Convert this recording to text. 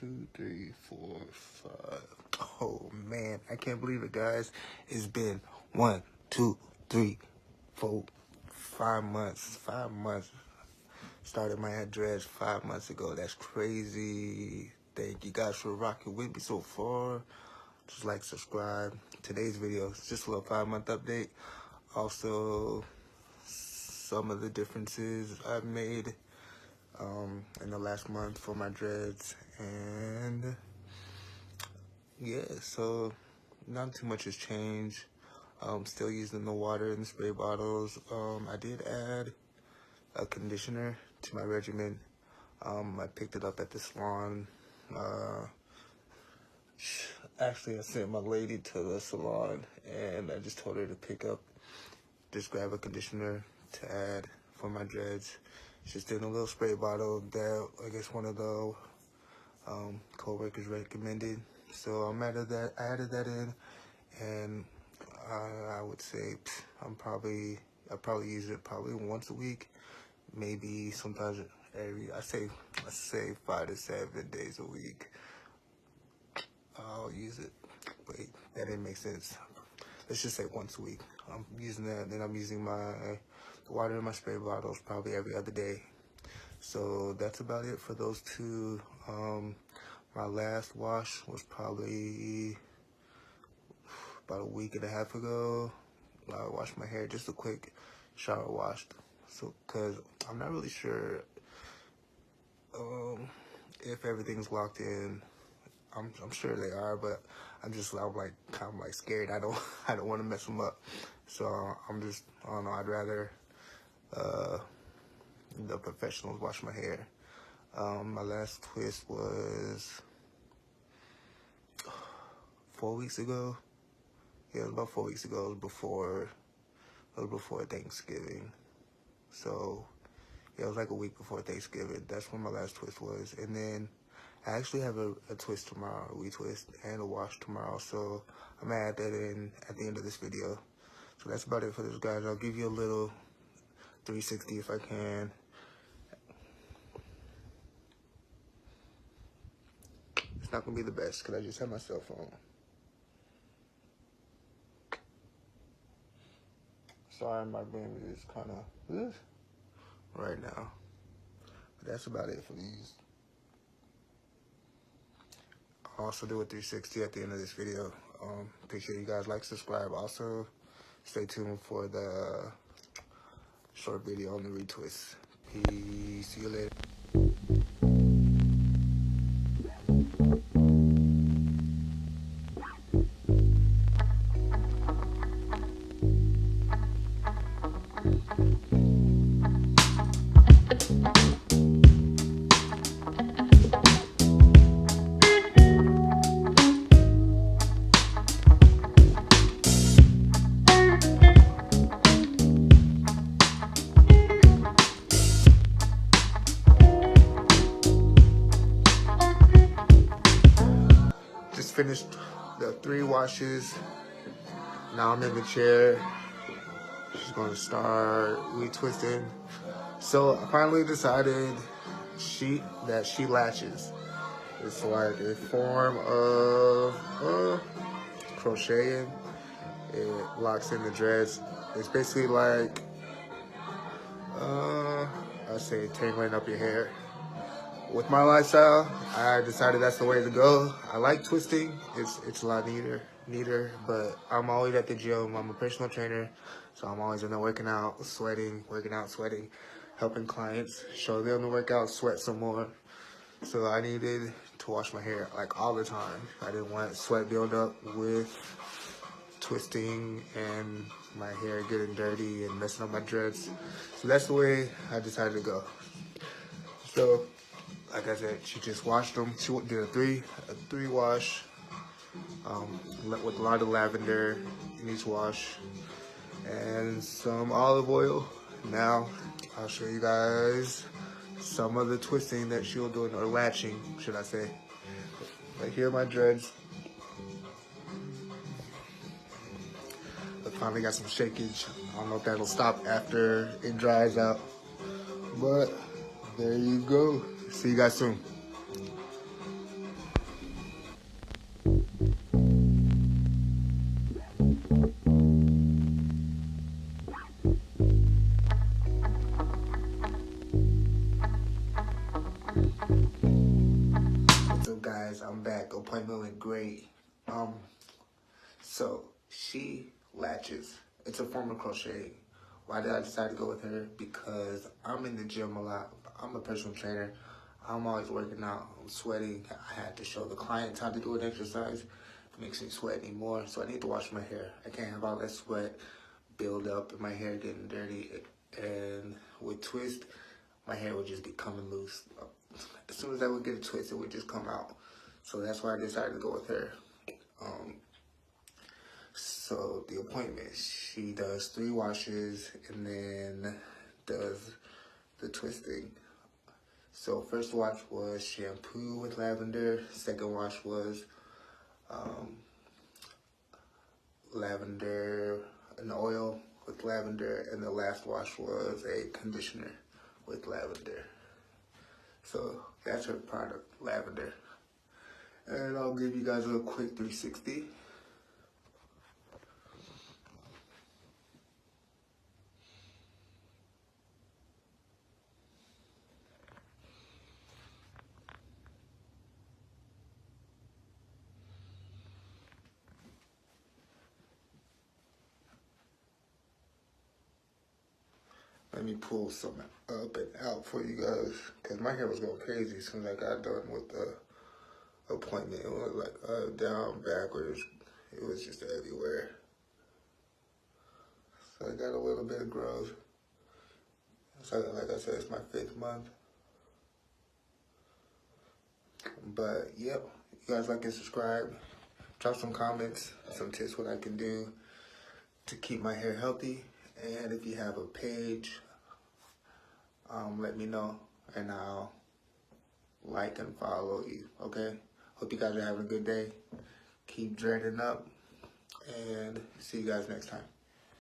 2, 3, 4, 5. Oh man, I can't believe it, guys. It's been 1, 2, 3, 4, 5 months. 5 months. Started my dreads 5 months ago. That's crazy. Thank you guys for rocking with me so far. Just like, subscribe. Today's video is just a little 5-month update. Also, some of the differences I've made in the last month for my dreads, and yeah, so not too much has changed. Still using the water in the spray bottles. I did add a conditioner to my regimen. I picked it up at the salon. Actually, I sent my lady to the salon, and I just told her to just grab a conditioner to add for my dreads. Just in a little spray bottle that I guess one of the co-workers recommended. So I added that in, and I would say I probably use it probably once a week, maybe sometimes let's say 5 to 7 days a week. I'll use it. Wait, that didn't make sense. Let's just say once a week. I'm using that, then I'm using the water in my spray bottles probably every other day. So that's about it for those two. My last wash was probably about a week and a half ago. I washed my hair, just a quick shower wash. So, cause I'm not really sure if everything's locked in. I'm sure they are, but I'm like kind of like scared. I don't want to mess them up. So I don't know. I'd rather the professionals wash my hair. My last twist was 4 weeks ago. Yeah, it was about 4 weeks ago. It was before Thanksgiving. So yeah, it was like a week before Thanksgiving. That's when my last twist was. And then I actually have a twist tomorrow, a retwist, and a wash tomorrow. So I'm gonna add that in at the end of this video. So that's about it for this, guys. I'll give you a little 360 if I can. It's not gonna be the best because I just have my cell phone. Sorry, my brain is kind of right now. But that's about it for these. I'll also do a 360 at the end of this video. Make sure you guys like, subscribe. Also, stay tuned for the short video on the retwist. Peace. See you later. Just finished the 3 washes. Now I'm in the chair. She's gonna start retwisting. So I finally decided that she latches. It's like a form of crocheting. It locks in the dreads. It's basically like I say tangling up your hair. With my lifestyle, I decided that's the way to go. I like twisting. It's a lot neater, but I'm always at the gym. I'm a personal trainer, so I'm always in there working out, sweating, helping clients, show them to work out, sweat some more. So I needed to wash my hair like all the time. I didn't want sweat build up with twisting and my hair getting dirty and messing up my dreads. So that's the way I decided to go. So, like I said, she just washed them. She did a three wash with a lot of lavender in each wash and some olive oil. Now I'll show you guys some of the twisting that she'll do, or latching, should I say. Right here are my dreads. I finally got some shakage. I don't know if that'll stop after it dries out, but there you go. See you guys soon. great. So she latches. It's a form of crochet. Why did I decide to go with her? Because I'm in the gym a lot. I'm a personal trainer. I'm always working out. I'm sweating. I had to show the clients how to do an exercise. It makes me sweat anymore. So I need to wash my hair. I can't have all that sweat build up and my hair getting dirty. And with twist, my hair would just be coming loose. As soon as I would get a twist, it would just come out. So that's why I decided to go with her. So the appointment, she does 3 washes and then does the twisting. So first wash was shampoo with lavender. Second wash was lavender, an oil with lavender. And the last wash was a conditioner with lavender. So that's her product, lavender. And I'll give you guys a quick 360. Let me pull some up and out for you guys, because my hair was going crazy as soon as I got done with the appointment. It was like up, down, backwards. It was just everywhere. So I got a little bit of growth. So like I said, it's my 5th month. But yep, you guys like and subscribe. Drop some comments, some tips what I can do to keep my hair healthy. And if you have a page, let me know and I'll like and follow you, okay? Hope you guys are having a good day. Keep dreading up and see you guys next time.